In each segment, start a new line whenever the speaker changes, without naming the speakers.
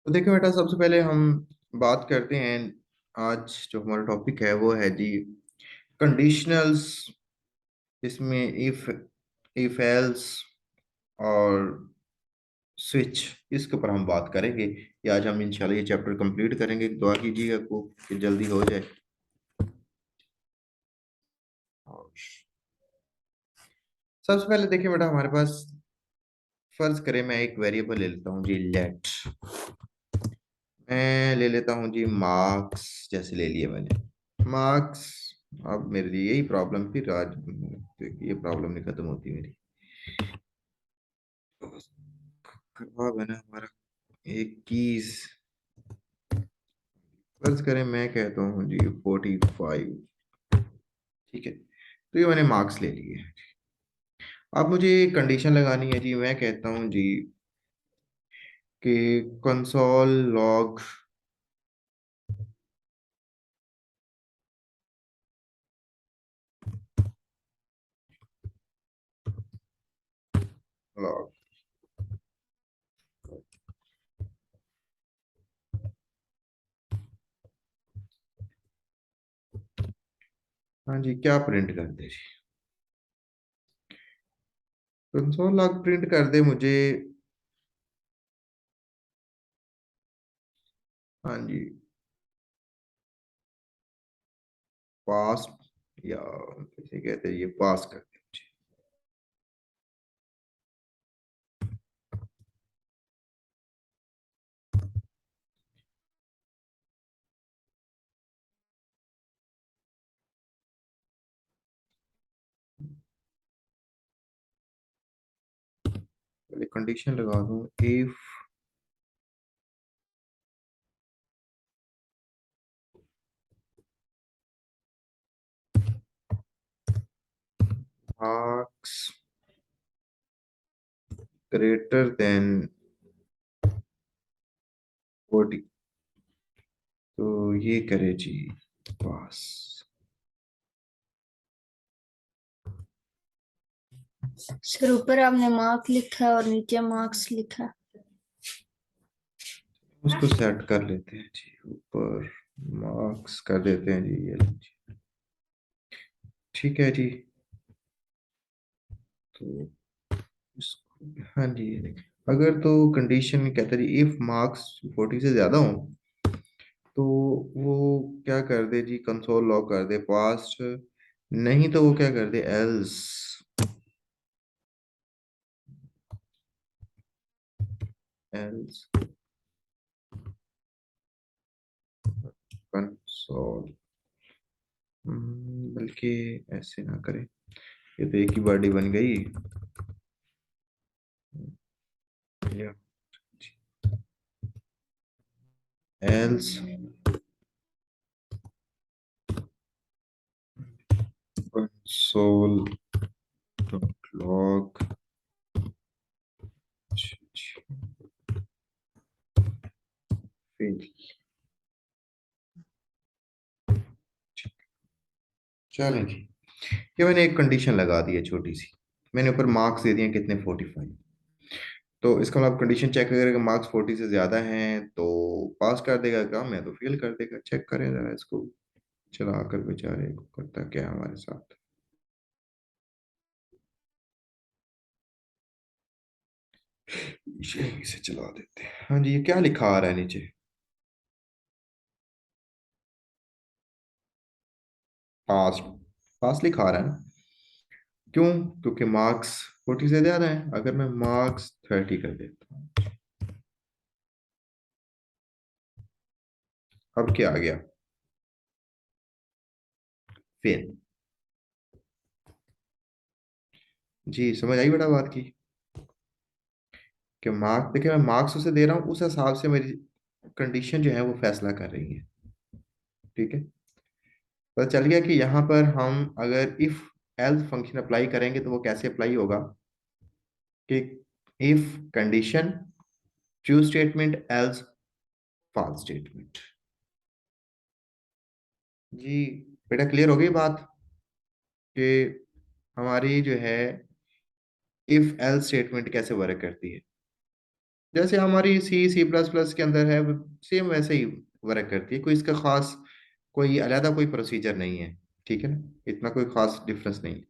तो देखिए बेटा, सबसे पहले हम बात करते हैं। आज जो हमारा टॉपिक है वो है जी कंडीशनल्स। इसमें इफ एल्स और स्विच, इसके ऊपर हम बात करेंगे। ये आज हम इंशाल्लाह ये चैप्टर कंप्लीट करेंगे। दुआ कीजिएगा को कि जल्दी हो जाए। और सबसे पहले देखिए बेटा, हमारे पास फर्ज करें मैं एक वेरिएबल ले लेता हूँ जी, लेट। मैं ले लेता हूँ जी मार्क्स, जैसे ले लिया मैंने मार्क्स। अब मेरे लिए यही प्रॉब्लम, फिर आज ये प्रॉब्लम नहीं खत्म होती मेरी। करवा बना हमारा 21। फर्ज करें मैं कहता हूँ जी 45। ठीक है, तो ये मैंने मार्क्स ले लिए। अब मुझे कंडीशन लगानी है जी। मैं कहता हूँ जी कि कंसोल लॉग लॉग। हाँ जी, क्या प्रिंट कर दे जी? कंसोल लॉग प्रिंट कर दे मुझे। हाँ जी, पास, या कैसे कहते हैं, ये पास कर दे मुझे। पहले कंडीशन लगा दूं, इफ मार्क्स ग्रेटर देन 40, तो ये करे जी पास।
सर ऊपर आपने मार्क लिखा है और नीचे मार्क्स लिखा है।
उसको सेट कर लेते हैं जी, ऊपर मार्क्स कर देते हैं जी, ये लीजिए। ठीक है जी। तो इसको, हाँ जी, ये देखिए, अगर तो कंडीशन कहता है जी इफ मार्क्स 40 से ज्यादा हो, तो वो क्या कर दे जी, कंसोल लॉग कर दे पास्ट। नहीं तो वो क्या कर दे, एल्स। एल्स कंसोल, बल्कि ऐसे ना करें, ये तो एक ही बॉडी बन गई। Else console log fail. चलें जी, ये मैंने एक कंडीशन लगा दी है छोटी सी। मैंने ऊपर मार्क्स दे दिए कितने, 45। तो इसका मतलब कंडीशन चेक करेगा, मार्क्स 40 से ज्यादा हैं तो पास कर देगा, कम है तो फेल कर देगा। चेक करें जरा इसको, चला कर बेचारे को करता क्या है हमारे साथ। इसे चला देते हैं। हाँ जी, ये क्या लिखा आ रहा है नीचे? पास। पास लिखा आ रहा है ना? क्यों? क्योंकि मार्क्स 40 से ज्यादा है। अगर मैं मार्क्स 30 कर देता हूँ, अब क्या आ गया? फेल। जी समझ आई बेटा बात की? कि मार्क्स, देखिए मैं मार्क्स उसे दे रहा हूँ, उस हिसाब से मेरी कंडीशन जो है वो फैसला कर रही है। ठीक है, पता चल गया कि यहाँ पर हम अगर इफ एल्स फंक्शन अप्लाई करेंगे तो वो कैसे अप्लाई होगा कि if condition, true statement, else false statement. जी बेटा, क्लियर हो गई बात कि हमारी जो है इफ एल स्टेटमेंट कैसे वर्क करती है, जैसे हमारी सी सी प्लस प्लस के अंदर है, सेम वैसे ही वर्क करती है। कोई इसका खास, कोई अलहदा कोई प्रोसीजर नहीं है। ठीक है ना, इतना कोई खास डिफरेंस नहीं है।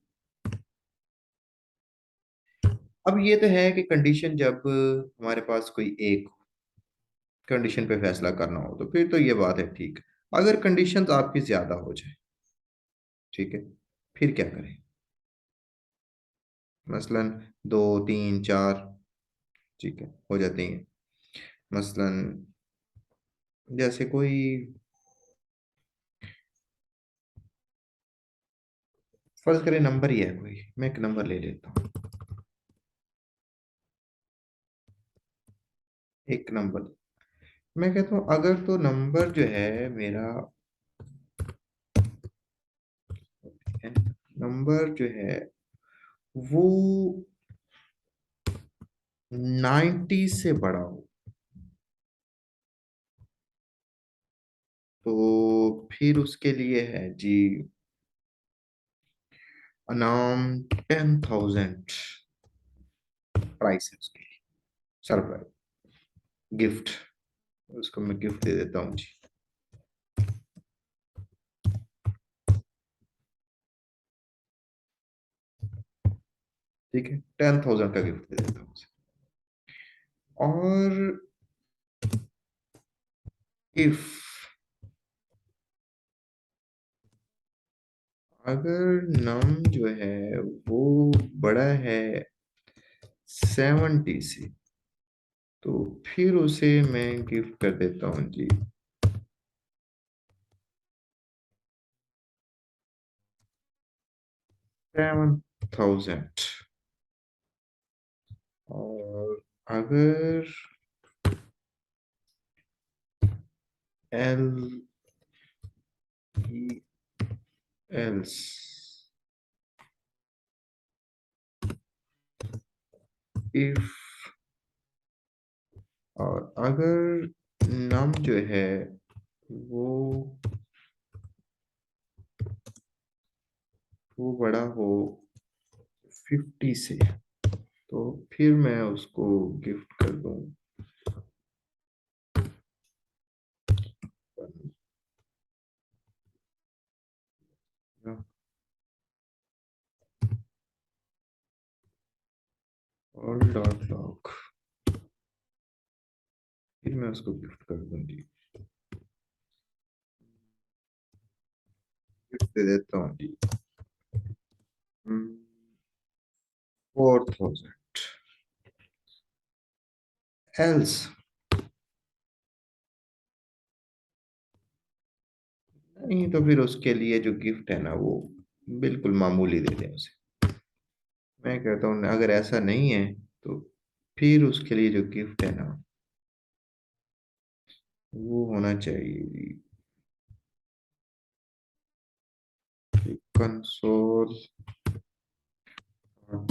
अब ये तो है कि कंडीशन जब हमारे पास कोई एक कंडीशन पे फैसला करना हो तो फिर तो ये बात है ठीक। अगर कंडीशंस आपकी ज्यादा हो जाए, ठीक है, फिर क्या करें? मसलन दो, तीन, चार, ठीक है, हो जाती हैं। मसलन जैसे कोई, फर्ज करें नंबर ही है कोई, मैं एक नंबर ले लेता हूँ। एक नंबर, मैं कहता हूँ अगर तो नंबर जो है मेरा, नंबर जो है वो 90 से बड़ा हो, तो फिर उसके लिए है जी अनाम 10,000 प्राइस है उसके लिए, सरप्राइज गिफ्ट। उसको मैं गिफ्ट दे देता हूँ जी। ठीक है, 10,000 का गिफ्ट दे देता हूँ उसे। और इफ, अगर नम जो है वो बड़ा है 70 से, तो फिर उसे मैं गिफ्ट कर देता हूँ जी 7,000। और अगर एल एल्स, इफ, और अगर नम जो है वो बड़ा हो 50 से, तो फिर मैं उसको गिफ्ट कर दूं और डॉट लॉग, फिर मैं उसको गिफ्ट कर दूंगी, गिफ्ट दे देता हूँ जी 4,000। एल्स, नहीं तो फिर उसके लिए जो गिफ्ट है ना वो बिल्कुल मामूली दे दें उसे। मैं कहता हूँ अगर ऐसा नहीं है तो फिर उसके लिए जो गिफ्ट है ना वो होना चाहिए कंसोल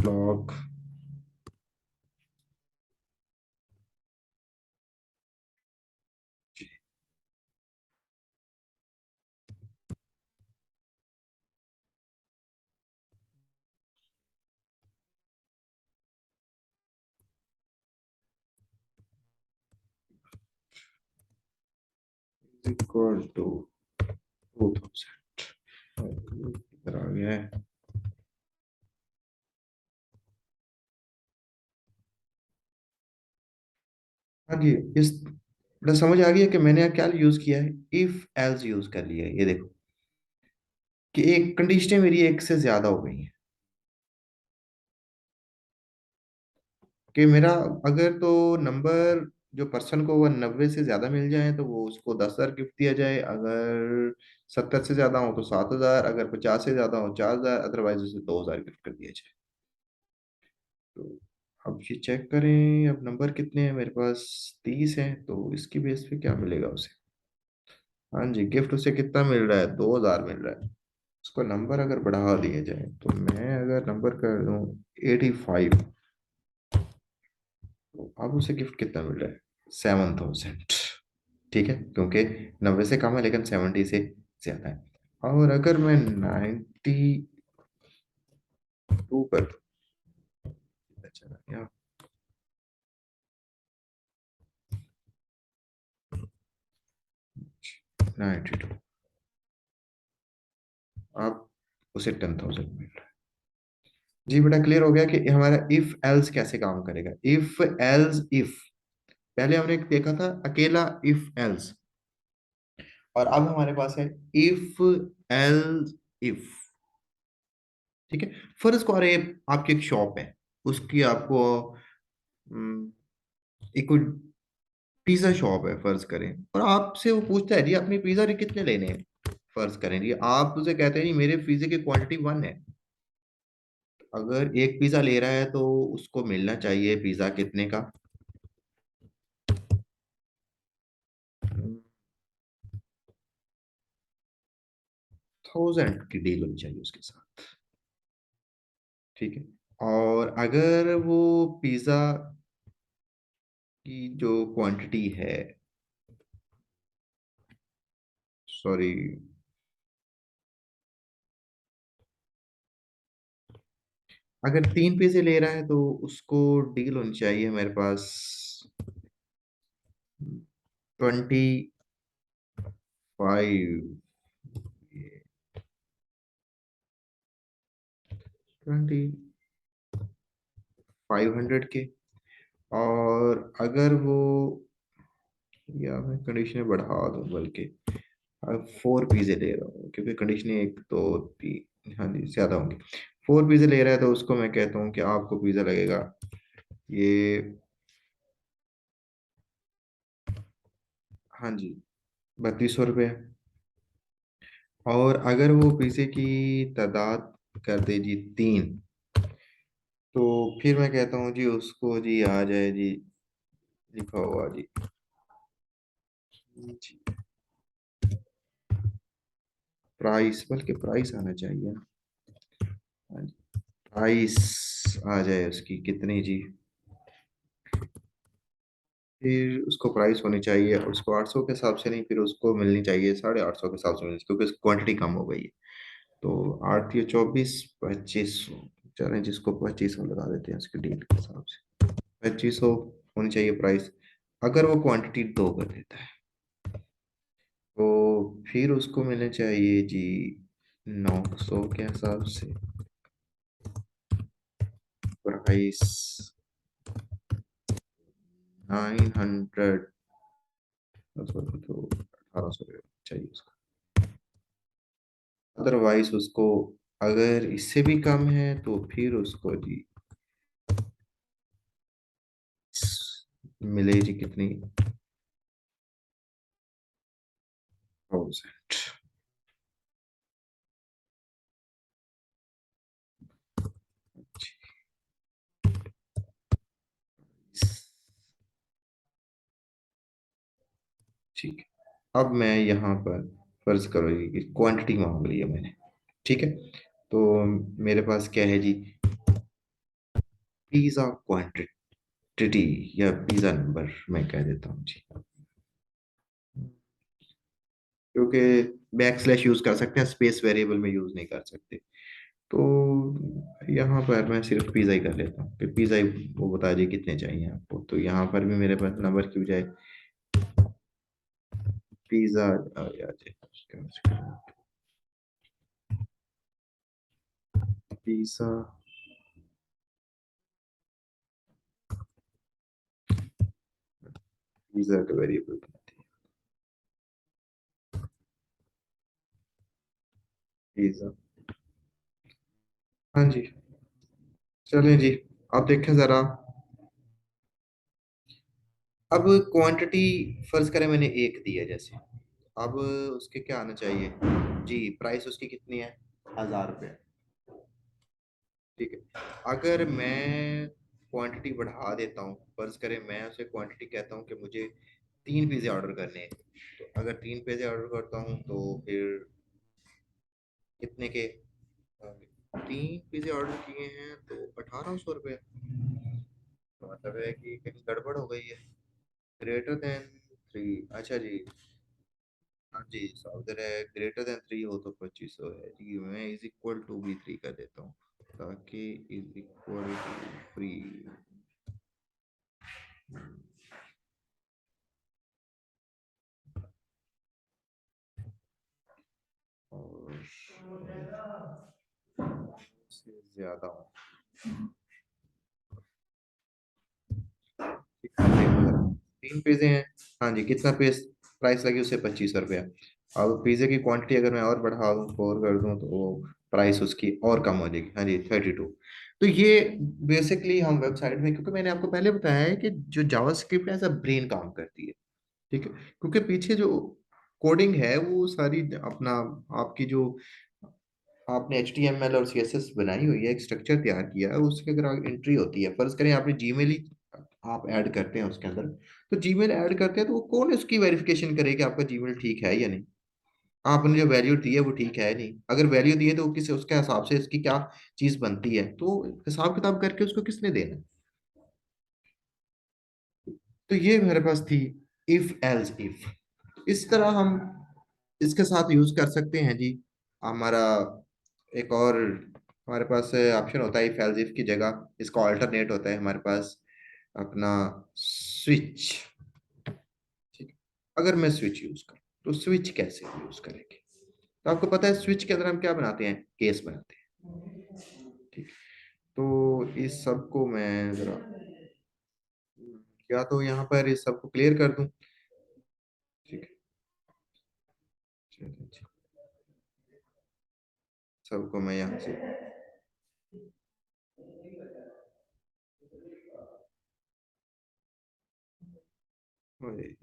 लॉग इक्वल टू 2,000। इधर आ गया है। हाँ जी, इस बड़ा समझ आ गया कि मैंने यहाँ क्या यूज किया है, इफ एल्स यूज कर लिया है। ये देखो कि एक कंडीशन मेरी एक से ज्यादा हो गई है, कि मेरा अगर तो नंबर जो पर्सन को वो 90 से ज्यादा मिल जाए तो वो उसको 10,000 गिफ्ट दिया जाए, अगर 70 से ज्यादा हो तो 7,000, अगर 50 से ज्यादा हो 4,000, अदरवाइज उसे 2,000 गिफ्ट कर दिया जाए। तो अब ये चेक करें, अब नंबर कितने हैं मेरे पास, 30 है, तो इसकी बेस पे क्या मिलेगा उसे। हाँ जी, गिफ्ट उसे कितना मिल रहा है, 2,000 मिल रहा है। उसको नंबर अगर बढ़ा दिया जाए तो मैं अगर नंबर कर दूं 85, तो अब उसे गिफ्ट कितना मिल रहा है, 7,000। ठीक है, क्योंकि 90 से कम है लेकिन 70 से ज्यादा है। और अगर मैं 92 कर दूं, चला गया। 92। आप उसे 10,000 मिल रहा है। जी बेटा, क्लियर हो गया कि हमारा इफ एल्स कैसे काम करेगा। इफ एल्स इफ, पहले हमने देखा था अकेला इफ एल्स, और अब हमारे पास है इफ एल्स इफ। ठीक है। फर्ज को, अरे आपकी एक शॉप है, उसकी आपको एक कोई पिज्जा शॉप है फर्ज करें, और आपसे वो पूछता है जी अपने पिज्जा कितने लेने हैं। फर्ज करें जी आप उसे कहते हैं जी मेरे पिज्जे की क्वांटिटी 1 है। अगर एक पिज्जा ले रहा है तो उसको मिलना चाहिए पिज्जा कितने का। 1,000 की डील होनी चाहिए उसके साथ। ठीक है। और अगर वो पिज्जा की जो क्वांटिटी है, सॉरी, अगर 3 पिज्जे ले रहा है तो उसको डील होनी चाहिए मेरे पास 25, 2,500 के। और अगर वो, या मैं कंडीशनर बढ़ा दूं बल्कि, अब 4 पिज्जे ले रहा हूँ क्योंकि कंडीशन 1 2 3, हाँ जी ज्यादा होंगे। 4 पिज्जे ले रहा है तो उसको मैं कहता हूँ कि आपको पिज्जा लगेगा ये, हाँ जी, 3200 रुपये। और अगर वो पिज्जे की तादाद कर दे जी 3, तो फिर मैं कहता हूँ जी उसको जी आ जाए जी, लिखा हुआ जी, जी प्राइस, बल्कि प्राइस आना चाहिए ना। हाँ जी, प्राइस आ जाए उसकी कितनी जी, फिर उसको प्राइस होनी चाहिए, उसको 800 के हिसाब से नहीं, फिर उसको मिलनी चाहिए 850 के हिसाब से मिलनी चाहिए, क्योंकि उसकी क्वांटिटी कम हो गई है। तो 8 या 24, 2500। चलें जिसको 2500 लगा देते हैं उसकी डील के हिसाब से। 2500 होनी चाहिए प्राइस। अगर वो क्वांटिटी 2 कर देता है तो फिर उसको मिलने चाहिए जी 900 के हिसाब से प्राइस, 900, तो 1800 चाहिए उसको। अदरवाइज उसको, अगर इससे भी कम है तो फिर उसको जी मिले जी कितनी, 1000। ठीक है। अब मैं यहाँ पर फर्ज करो जी कि क्वांटिटी मांग ली है मैंने। ठीक है। तो मेरे पास क्या है जी, पिज्जा क्वांटिटी या पिज्जा नंबर मैं कह देता हूँ जी, क्योंकि बैक स्लैश यूज कर सकते हैं, स्पेस वेरिएबल में यूज नहीं कर सकते। तो यहाँ पर मैं सिर्फ पिज्जा ही कर लेता हूँ कि पिज्जा ही वो बता दिए कितने चाहिए आपको। तो यहाँ पर भी मेरे पास नंबर की बजाय पिज्जा आ जाए, पिज्जा, पिज्जा का वेरिएबल बनाते हैं पिज्जा। हाँ जी। चलें जी, आप देखें जरा। अब क्वांटिटी फर्ज करें मैंने 1 दी है जैसे, अब उसके क्या आना चाहिए जी, प्राइस उसकी कितनी है, 1,000 रुपये। ठीक है। अगर मैं क्वांटिटी बढ़ा देता हूँ, फर्ज करें मैं उसे क्वांटिटी कहता हूँ कि मुझे 3 पिज़्ज़े ऑर्डर करने हैं, तो अगर 3 पिज़्ज़े ऑर्डर करता हूँ तो फिर कितने के, 3 पिज़्ज़े ऑर्डर किए हैं तो 1,800 रुपये। तो मतलब है कि कहीं गड़बड़ हो गई है। ग्रेटर देन 3, अच्छा जी, हाँ जी उधर है, ग्रेटर देन 3 हो तो 2500 है जी। मैं इज इक्वल टू भी 3 कर देता हूँ ताकि इज इक्वल टू 3 से आता हूँ। तीन पिज्जे हैं। हाँ जी, कितना प्राइस लगी उसे, 2500 रुपया। अब पिज्जे की क्वांटिटी अगर मैं और बढ़ा दूँ, 4 कर दूँ, तो वो प्राइस उसकी और कम हो जाएगी। हाँ जी, 32। तो ये बेसिकली हम वेबसाइट में, क्योंकि मैंने आपको पहले बताया है कि जो जावास्क्रिप्ट है एज अ ब्रेन काम करती है। ठीक है, क्योंकि पीछे जो कोडिंग है वो सारी अपना, आपकी जो आपने HTML और CSS बनाई हुई है, एक स्ट्रक्चर तैयार किया है, उसके अगर एंट्री होती है, फर्ज करें आपने जीमेल ही आप ऐड करते हैं उसके अंदर, तो जीमेल ऐड करते हैं तो वो कौन उसकी वेरिफिकेशन करे कि आपका जीमेल ठीक है या नहीं। आपने जो वैल्यू दी है वो ठीक है नहीं, अगर वैल्यू दी है तो किस उसके हिसाब से इसकी क्या चीज बनती है, तो हिसाब किताब करके उसको किसने देना है। तो ये मेरे पास थी इफ एल्स इफ। इस तरह हम इसके साथ यूज कर सकते हैं जी। हमारा एक और हमारे पास ऑप्शन होता है, इफ एल्स इफ की जगह इसका ऑल्टरनेट होता है हमारे पास अपना स्विच। ठीक है, अगर मैं स्विच यूज करूँ तो स्विच कैसे यूज करेंगे। तो आपको पता है स्विच के अंदर हम क्या बनाते हैं, केस बनाते हैं। ठीक, तो इस सब को मैं जरा, या तो यहाँ पर इस सबको क्लियर कर दूं। ठीक है, चलिए जी, सबको मैं यहाँ से, ओए,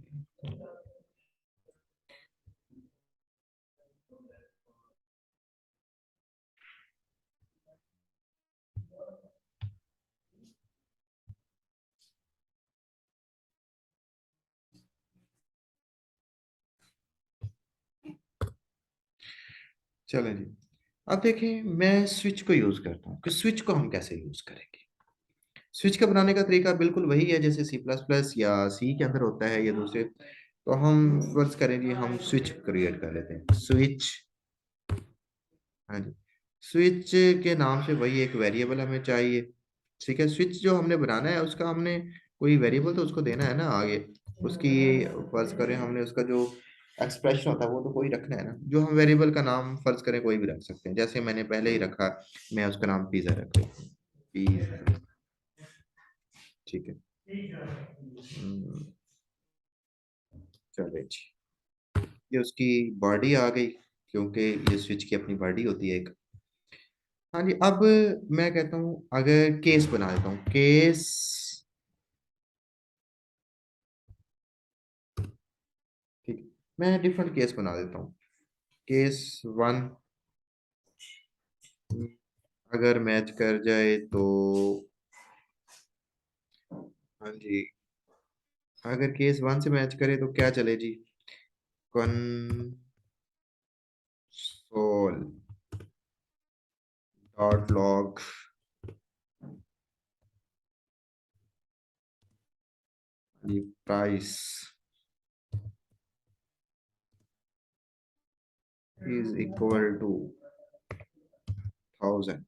चलें जी। अब देखें, मैं स्विच को यूज करता हूँ कि स्विच को हम कैसे यूज करेंगे। स्विच का बनाने का तरीका बिल्कुल वही है जैसे C++ या सी के अंदर होता है या दूसरे। तो हम फर्ज करेंगे, हम स्विच क्रिएट कर लेते हैं, स्विच। हाँ जी, स्विच के नाम से वही एक वेरिएबल हमें चाहिए। ठीक है, स्विच जो हमने बनाना है उसका हमने कोई वेरिएबल तो उसको देना है ना आगे उसकी। फर्ज करें हमने उसका जो एक्सप्रेशन होता है वो तो कोई रखना है ना, जो हम वेरिएबल का नाम फर्ज करें कोई भी रख सकते हैं, जैसे मैंने पहले ही रखा, मैं उसका नाम पिज्जा रख लेता हूँ, पिज्जा। ठीक है। हम्म, चलिए जी, ये उसकी बॉडी आ गई, क्योंकि ये स्विच की अपनी बॉडी होती है एक। हाँ जी, अब मैं कहता हूँ अगर केस बना देता हूँ, केस। ठीक है, मैं डिफरेंट केस बना देता हूँ। केस 1 अगर मैच कर जाए तो, हाँ जी, अगर केस 1 से मैच करे तो क्या चले जी, console dot log price is equal to 1000।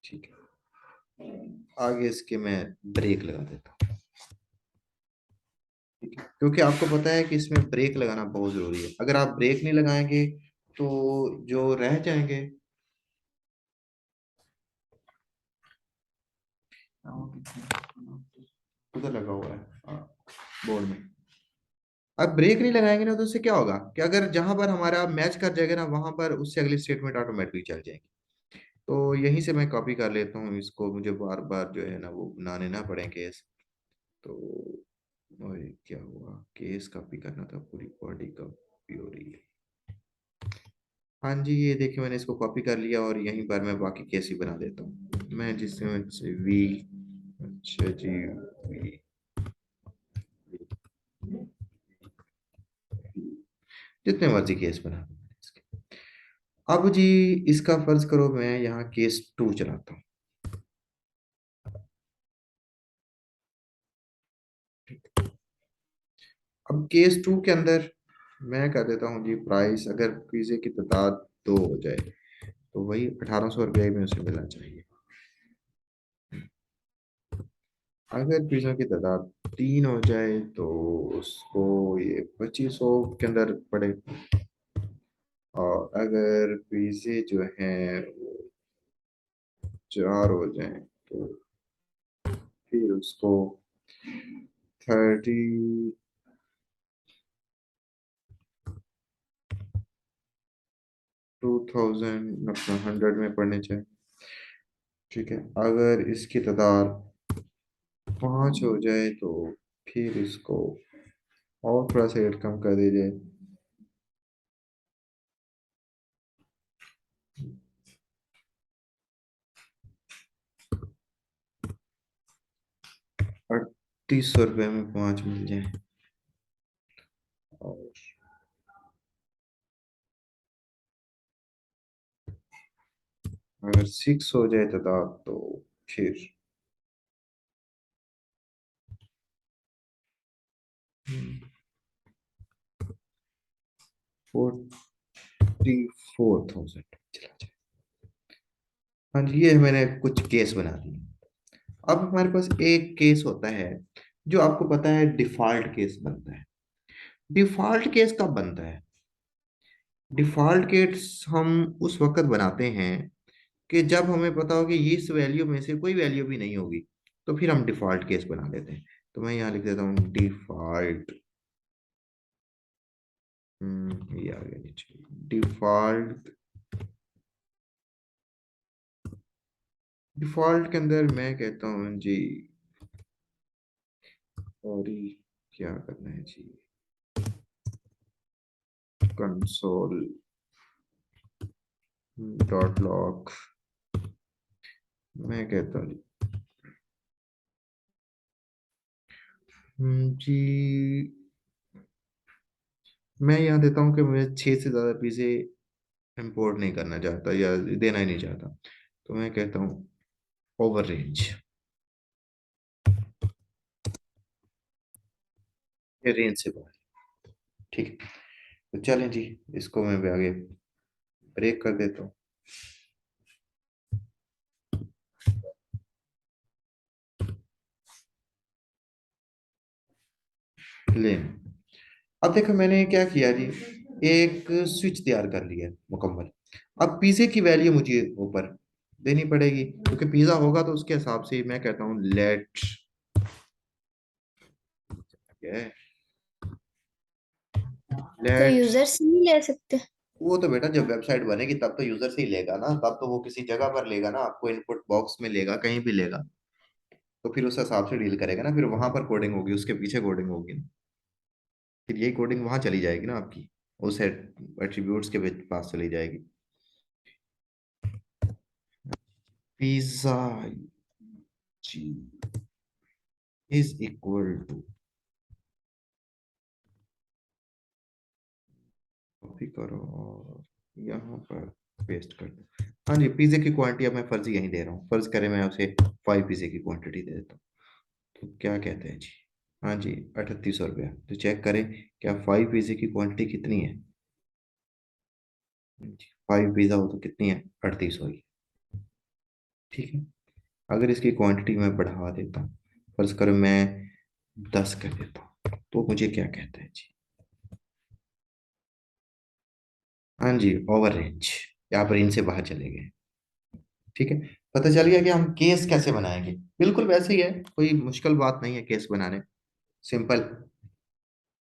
ठीक है, आगे इसके मैं ब्रेक लगा देता हूँ। ठीक है, क्योंकि आपको पता है कि इसमें ब्रेक लगाना बहुत जरूरी है, अगर आप ब्रेक नहीं लगाएंगे तो जो रह जाएंगे, उधर लगा हुआ है बोर्ड में। अब ब्रेक नहीं लगाएंगे ना तो उससे क्या होगा कि अगर जहां पर हमारा मैच कर जाएगा ना वहां पर उससे अगली स्टेटमेंट ऑटोमेटिकली चल जाएगी। तो यहीं से मैं कॉपी कर लेता हूँ इसको, मुझे बार बार जो है ना वो बनाने ना पड़े केस। तो ओए, क्या हुआ, केस कॉपी करना था, पूरी बॉडी कॉपी हो रही है। हाँ जी, ये देखिए मैंने इसको कॉपी कर लिया और यहीं पर मैं बाकी केस ही बना देता हूँ मैं, जिसमें से वी, अच्छा जी, वी, जितने मर्जी केस बना दूं मैंने इसके। अब जी, इसका फर्ज करो मैं यहाँ केस 2 चलाता हूँ। अब केस 2 के अंदर मैं कर देता हूँ जी, प्राइस अगर पिज्जे की तादाद 2 हो जाए तो वही 1800 रुपये में उसे मिलना चाहिए। अगर पिज्जा की तादाद 3 हो जाए तो उसको ये 2500 के अंदर पड़े। और अगर पिज्जे जो हैं 4 हो जाए तो फिर उसको 32,000 अपना 100 में पढ़ने चाहिए। ठीक है, अगर इसकी तादाद 5 हो जाए तो फिर इसको और थोड़ा सा रेट कम कर दीजिए। 3800 रुपये में 5 मिल जाए। और अगर 6 हो जाए तादाद तो फिर 44,000 चला जाए। हाँ जी, ये मैंने कुछ केस बना दिए। अब हमारे पास एक केस होता है जो आपको पता है डिफॉल्ट केस बनता है। डिफॉल्ट केस कब बनता है? डिफॉल्ट केस हम उस वक्त बनाते हैं कि जब हमें पता हो कि इस वैल्यू में से कोई वैल्यू भी नहीं होगी, तो फिर हम डिफॉल्ट केस बना लेते हैं। तो मैं यहाँ लिख देता हूँ डिफॉल्ट। ये आ गया नीचे डिफॉल्ट। डिफॉल्ट के अंदर मैं कहता हूँ जी, और ये क्या करना है जी, कंसोल डॉट लॉग। मैं कहता हूँ जी, मैं यहाँ देता हूँ कि मैं 6 से ज़्यादा पीसे इंपोर्ट नहीं करना चाहता या देना ही नहीं चाहता। तो मैं कहता हूँ ओवर रेंज। ये रेंज से बाहर। ठीक है, तो चलें जी, इसको मैं भी आगे ब्रेक कर देता हूँ। ले, अब देखो मैंने क्या किया जी, एक स्विच तैयार कर लिया है मुकम्मल। अब पिज़्ज़े की वैल्यू मुझे ऊपर देनी पड़ेगी, क्योंकि पिज़्ज़ा होगा तो उसके हिसाब से मैं कहता हूँ लेट
तो
लेट।
यूजर से नहीं ले सकते?
वो तो बेटा जब वेबसाइट बनेगी तब तो यूजर से ही लेगा ना, तब तो वो किसी जगह पर लेगा ना, आपको इनपुट बॉक्स में लेगा, कहीं भी लेगा। तो फिर उस हिसाब से डील करेगा ना, फिर वहां पर कोडिंग होगी, उसके पीछे कोडिंग होगी ना। फिर यही कोडिंग वहां चली जाएगी ना आपकी, उस एट्रीब्यूट्स के पास चली जाएगी। Pizza G is equal to, copy करो और यहाँ पर पेस्ट कर दो। हाँ जी, पिज्जे की क्वांटिटी अब मैं फर्जी यहीं दे रहा हूँ, फर्ज करें मैं उसे 5 पिज्जे की क्वांटिटी दे देता हूँ। तो क्या कहते हैं जी? हाँ जी, 3800 रुपया। तो चेक करें क्या 5 पिज्जे की क्वांटिटी कितनी है। 5 पिज्जा हो तो कितनी है? 3800 ही। ठीक है, अगर इसकी क्वांटिटी मैं बढ़ा देता हूँ, फर्ज करो मैं 10 कर देता हूँ, तो मुझे क्या कहता है जी? हाँ जी, ओवर रेंज। यहाँ पर इनसे बाहर चले गए। ठीक है, पता चल गया कि हम केस कैसे बनाएंगे। बिल्कुल वैसे ही है, कोई मुश्किल बात नहीं है केस बनाने, सिंपल।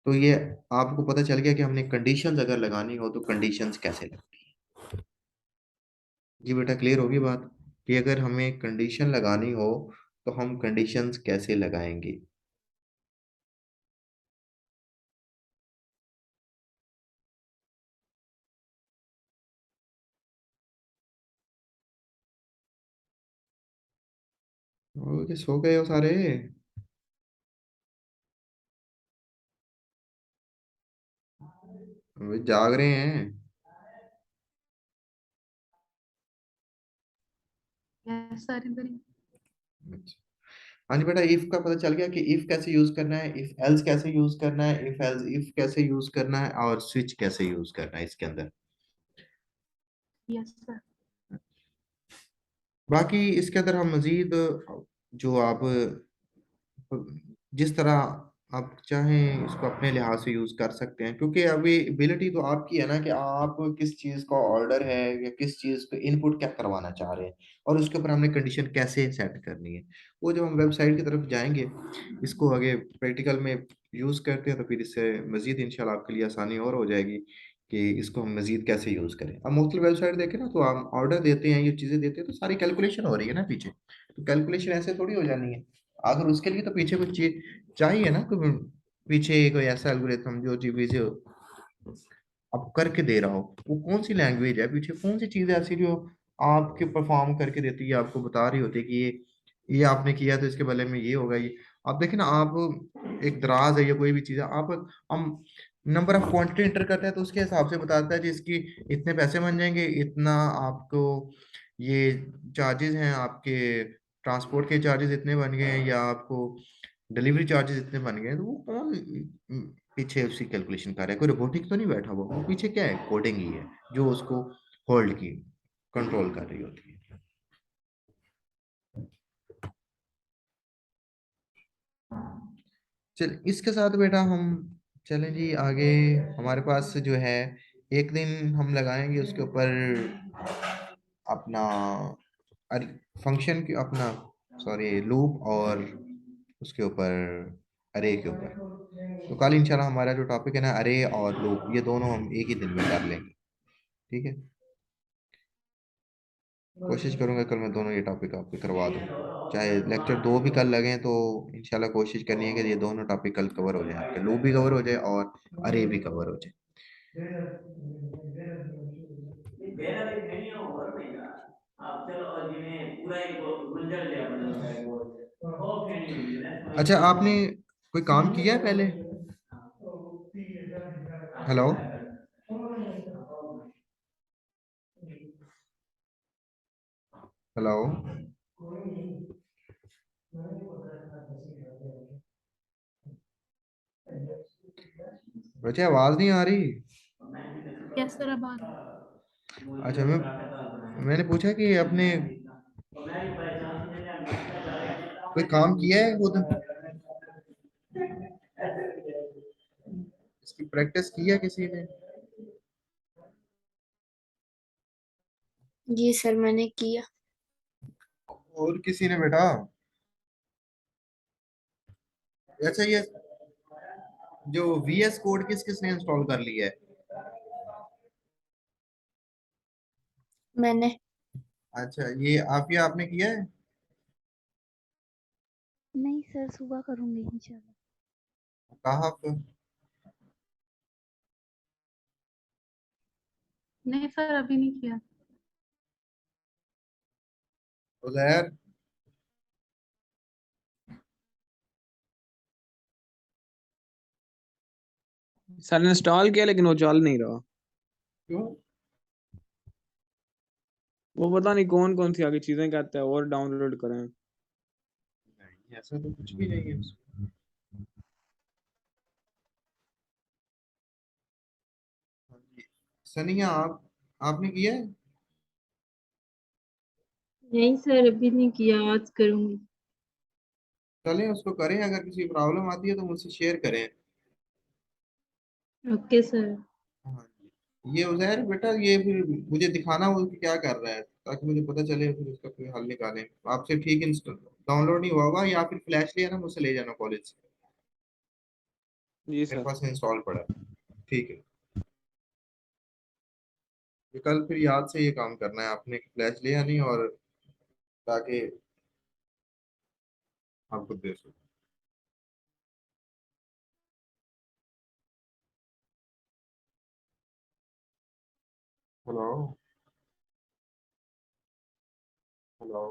तो ये आपको पता चल गया कि हमने कंडीशंस अगर लगानी हो तो कंडीशंस कैसे लगती है। जी बेटा, क्लियर होगी बात कि अगर हमें कंडीशन लगानी हो तो हम कंडीशंस कैसे लगाएंगे। ओके, सो गए हो सारे? अभी जाग रहे हैं?
यस सर इधर ही।
अच्छा। हाँ जी बेटा, इफ का पता चल गया कि इफ कैसे यूज करना है, इफ एल्स कैसे यूज करना है, इफ एल्स इफ कैसे यूज करना है, और स्विच कैसे यूज करना है इसके अंदर।
Yes sir.
बाकी इसके अंदर हम मजीद जो आप जिस तरह आप चाहें इसको अपने लिहाज से यूज कर सकते हैं, क्योंकि अभी एबिलिटी तो आपकी है ना कि आप किस चीज का ऑर्डर है या किस चीज पे इनपुट क्या करवाना चाह रहे हैं, और उसके ऊपर हमने कंडीशन कैसे सेट करनी है। वो जब हम वेबसाइट की तरफ जाएंगे, इसको आगे प्रैक्टिकल में यूज करते हैं, तो फिर इससे मजीद इंशाल्लाह आपके लिए आसानी और हो जाएगी कि इसको हम मजीद कैसे यूज करें। अब मुख्तलिफ वेबसाइट देखें ना, तो हम ऑर्डर देते हैं, ये चीजें देते हैं, तो सारी कैलकुलेशन हो रही है ना पीछे। तो कैलकुलेशन ऐसे थोड़ी हो जानी है, अगर उसके लिए तो पीछे कुछ चीज चाहिए ना, कोई पीछे कोई ऐसा एल्गोरिथम जो चीजें आप करके दे रहा हो। वो कौन सी लैंग्वेज है पीछे, कौन सी चीज है ऐसी जो आपके परफॉर्म करके देती है, आपको बता रही होती है कि ये आपने किया तो इसके बदले में ये होगा। ये आप देखें ना, आप एक दराज है या कोई भी चीज है, आप हम नंबर ऑफ क्वांटिटी इंटर करते हैं, तो उसके हिसाब से बताता है जी इसकी इतने पैसे बन जाएंगे, इतना आपको ये चार्जेस हैं, आपके ट्रांसपोर्ट के चार्जेस इतने बन गए हैं, या आपको डिलीवरी चार्जेस इतने बन गए हैं। तो वो कौन पीछे उसकी कैलकुलेशन कर रहा है? कोई रोबोटिक तो नहीं बैठा हुआ, वो पीछे क्या है, कोडिंग ही है जो उसको होल्ड की कंट्रोल कर रही होती है। चल इसके साथ बेटा हम चलें जी आगे। हमारे पास जो है एक दिन हम लगाएंगे उसके ऊपर अपना फंक्शन की अपना, सॉरी, लूप, और उसके ऊपर अरे के ऊपर। तो कल इंशाल्लाह हमारा जो टॉपिक है ना, अरे और लूप, ये दोनों हम एक ही दिन में कर लेंगे। ठीक है, कोशिश करूंगा कल मैं दोनों ये टॉपिक आपके करवा दूं, चाहे लेक्चर दो भी कल लगे तो इंशाल्लाह कोशिश करनी है कि ये दोनों टॉपिक कल कवर हो जाए, आपके लूप भी कवर हो जाए और अरे भी कवर हो जाए।
बेरा भी नहीं हो और नहीं यार। अब चलो जिन्हें पूरा एक गुंजल लिया बना होता है वो फेनी हुई है ना।
अच्छा, आपने कोई काम किया है पहले? हेलो, हेलो, बच्चे आवाज नहीं आ रही।
यस सर अब आ रहा है।
अच्छा, मैंने पूछा कि आपने कोई काम किया है खुद, इसकी प्रैक्टिस की है किसी ने?
जी सर मैंने किया।
और किसी ने बेटा? अच्छा, ये जो VS कोड किस किसने इंस्टॉल कर लिया है?
मैंने।
अच्छा, ये आप या आपने किया है?
नहीं सर, सुबह करूंगी इंशाल्लाह।
कहा आप?
नहीं सर अभी नहीं किया।
उजैर?
सर ने इंस्टॉल किया लेकिन वो चल नहीं रहा।
क्यों?
वो पता नहीं कौन कौन सी आगे चीजें कहता है और डाउनलोड करें।
नहीं, ऐसा तो कुछ भी नहीं है उसमें। हाँ जी। सनिया, आपने किया है?
नहीं सर अभी नहीं किया, आज करूंगी।
चलें उसको करें, अगर किसी प्रॉब्लम आती है तो मुझसे शेयर करें।
Okay sir.
हाँ जी। ये उजैर बेटा, ये फिर मुझे दिखाना वो कि क्या कर रहा है, ताकि मुझे पता चले, फिर उसका कोई हल निकालें। आपसे ठीक इंस्टॉल डाउनलोड नहीं हुआ होगा, या फिर फ्लैश लिया ना मुझसे ले जाना कॉलेज से,
जी
मेरे
सर।
पास इंस्टॉल पड़ा है। ठीक है, ये कल फिर याद से ये काम करना है आपने, फ्लैश लिया नहीं, और ताकि आपको दे सको। Hello, hello.